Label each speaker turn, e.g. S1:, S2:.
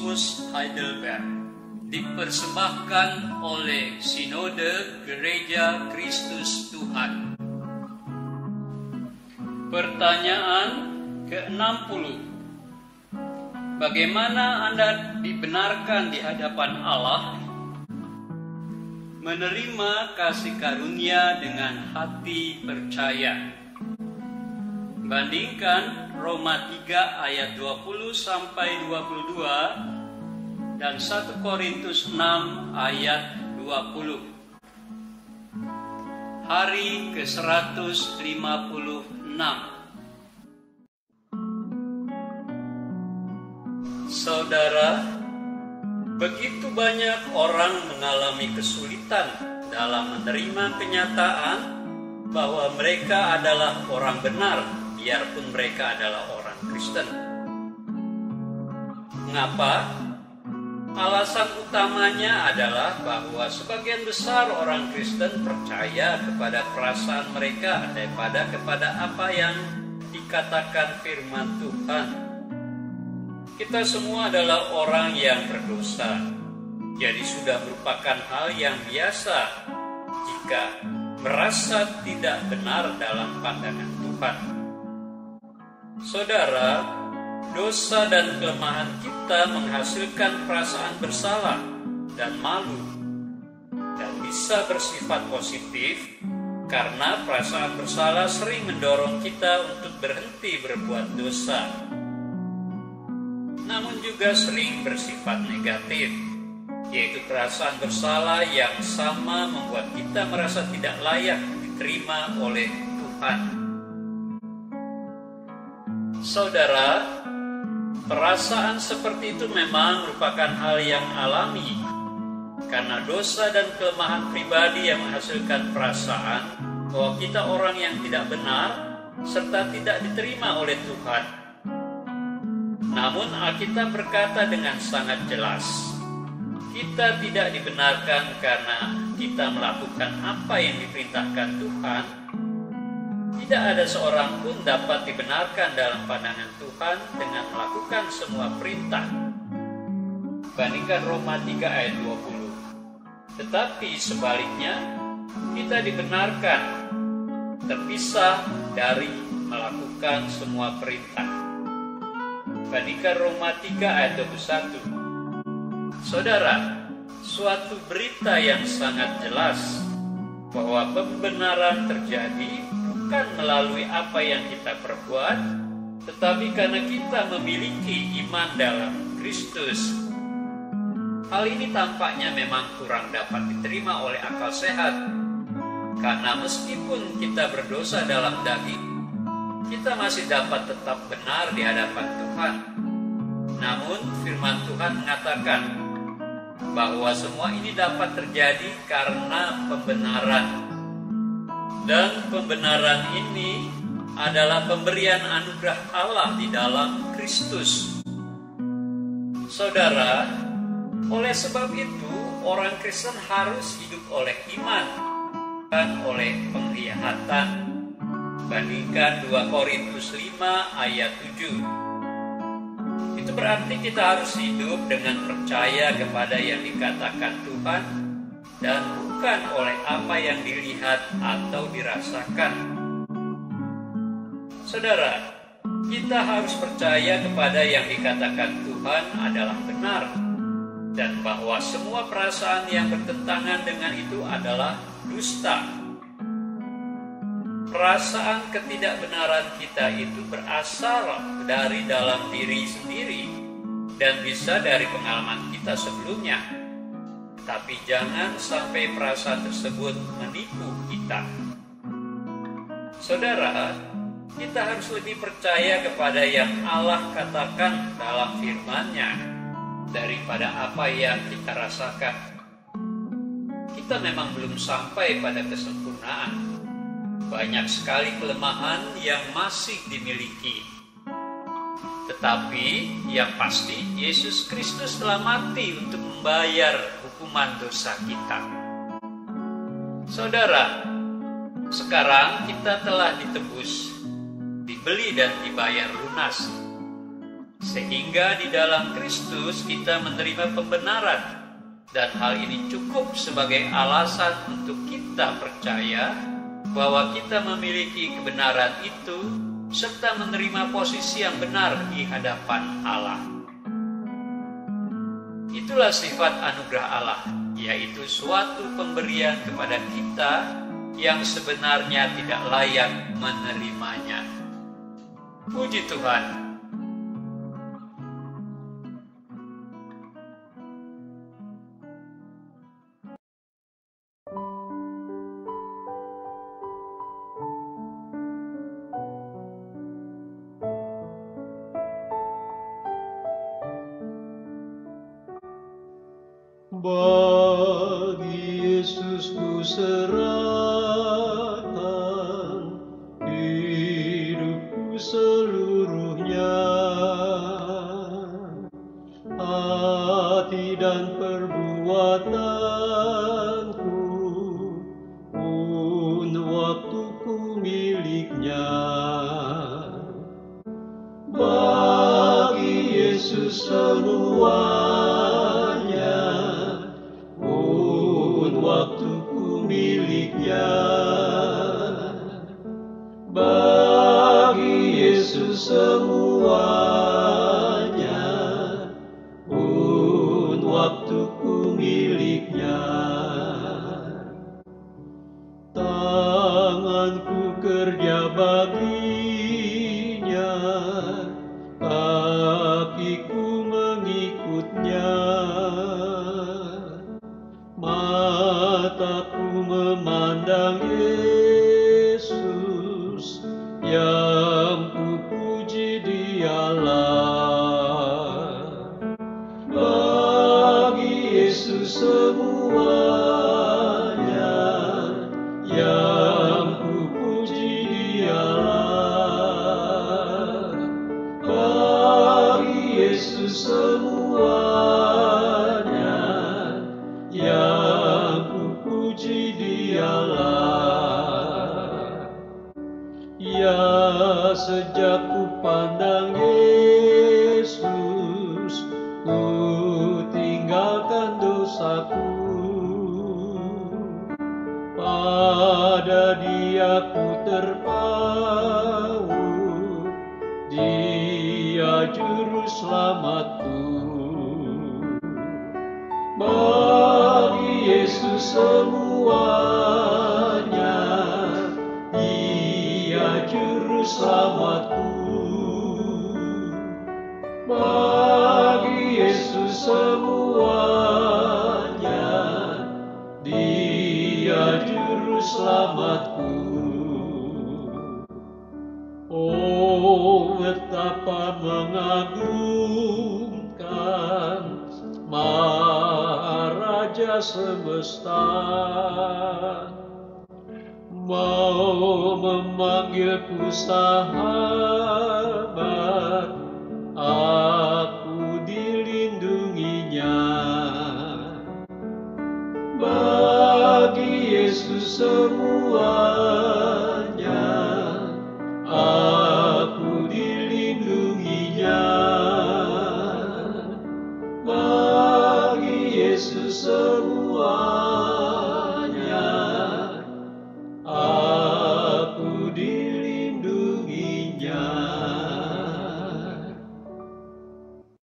S1: Erasmus Heidelberg, dipersembahkan oleh Sinode Gereja Kristus Tuhan. Pertanyaan ke-60. Bagaimana Anda dibenarkan di hadapan Allah? Menerima kasih karunia dengan hati percaya. Bandingkan Roma 3 ayat 20 sampai 22 dan 1 Korintus 6 ayat 20. Hari ke-156. Saudara, begitu banyak orang mengalami kesulitan dalam menerima kenyataan bahwa mereka adalah orang benar, biarpun mereka adalah orang Kristen. Mengapa? Alasan utamanya adalah bahwa sebagian besar orang Kristen percaya kepada perasaan mereka daripada kepada apa yang dikatakan firman Tuhan. Kita semua adalah orang yang berdosa, jadi sudah merupakan hal yang biasa jika merasa tidak benar dalam pandangan Tuhan. Saudara, dosa dan kelemahan kita menghasilkan perasaan bersalah dan malu, dan bisa bersifat positif karena perasaan bersalah sering mendorong kita untuk berhenti berbuat dosa. Namun juga sering bersifat negatif, yaitu perasaan bersalah yang sama membuat kita merasa tidak layak diterima oleh Tuhan. Saudara, perasaan seperti itu memang merupakan hal yang alami, karena dosa dan kelemahan pribadi yang menghasilkan perasaan bahwa kita orang yang tidak benar serta tidak diterima oleh Tuhan. Namun Alkitab berkata dengan sangat jelas, kita tidak dibenarkan karena kita melakukan apa yang diperintahkan Tuhan. Tidak ada seorang pun dapat dibenarkan dalam pandangan Tuhan dengan melakukan semua perintah. Bandingkan Roma 3 ayat 20. Tetapi sebaliknya, kita dibenarkan terpisah dari melakukan semua perintah. Bandingkan Roma 3 ayat 21. Saudara, suatu berita yang sangat jelas bahwa pembenaran terjadi bukan melalui apa yang kita perbuat, tetapi karena kita memiliki iman dalam Kristus. Hal ini tampaknya memang kurang dapat diterima oleh akal sehat, karena meskipun kita berdosa dalam daging, kita masih dapat tetap benar di hadapan Tuhan. Namun firman Tuhan mengatakan bahwa semua ini dapat terjadi karena pembenaran. Dan pembenaran ini adalah pemberian anugerah Allah di dalam Kristus. Saudara, oleh sebab itu orang Kristen harus hidup oleh iman, bukan oleh penglihatan. Bandingkan 2 Korintus 5 ayat 7. Itu berarti kita harus hidup dengan percaya kepada yang dikatakan Tuhan dan bukan oleh apa yang dilihat atau dirasakan. Saudara, kita harus percaya kepada yang dikatakan Tuhan adalah benar, dan bahwa semua perasaan yang bertentangan dengan itu adalah dusta. Perasaan ketidakbenaran kita itu berasal dari dalam diri sendiri dan bisa dari pengalaman kita sebelumnya. Tapi jangan sampai perasaan tersebut menipu kita. Saudara, kita harus lebih percaya kepada yang Allah katakan dalam firman-Nya daripada apa yang kita rasakan. Kita memang belum sampai pada kesempurnaan. Banyak sekali kelemahan yang masih dimiliki. Tetapi yang pasti Yesus Kristus telah mati untuk membayar hukuman dosa kita. Saudara, sekarang kita telah ditebus, dibeli dan dibayar lunas. sehingga di dalam Kristus kita menerima pembenaran, dan hal ini cukup sebagai alasan untuk kita percaya bahwa kita memiliki kebenaran itu serta menerima posisi yang benar di hadapan Allah. Itulah sifat anugerah Allah, yaitu suatu pemberian kepada kita yang sebenarnya tidak layak menerimanya. Puji Tuhan.
S2: Bagi Yesus ku serahkan hidupku seluruhnya, hati dan perbuatanku pun waktuku miliknya. Bagi Yesus semuanya, waktuku miliknya. Bagi Yesus semuanya, pun waktuku miliknya. Tanganku kerja baginya, kakiku mengikutnya. Mataku memandang Yesus yang kupuji Dialah. Bagi Yesus semuanya yang kupuji Dialah. Bagi Yesus semuanya yang kupuji Dialah. Ya, sejak ku pandang Yesus, ku tinggalkan dosaku. Pada Dia ku terpaut, Dia juru selamatku. Bagi Yesus semuanya, Dia juru selamatku. Bagi Yesus semuanya, Dia juru selamatku. Oh, betapa mengagumkan Maharaja semesta, mau memanggilku sahabat, aku dilindunginya. Bagi Yesus semuanya,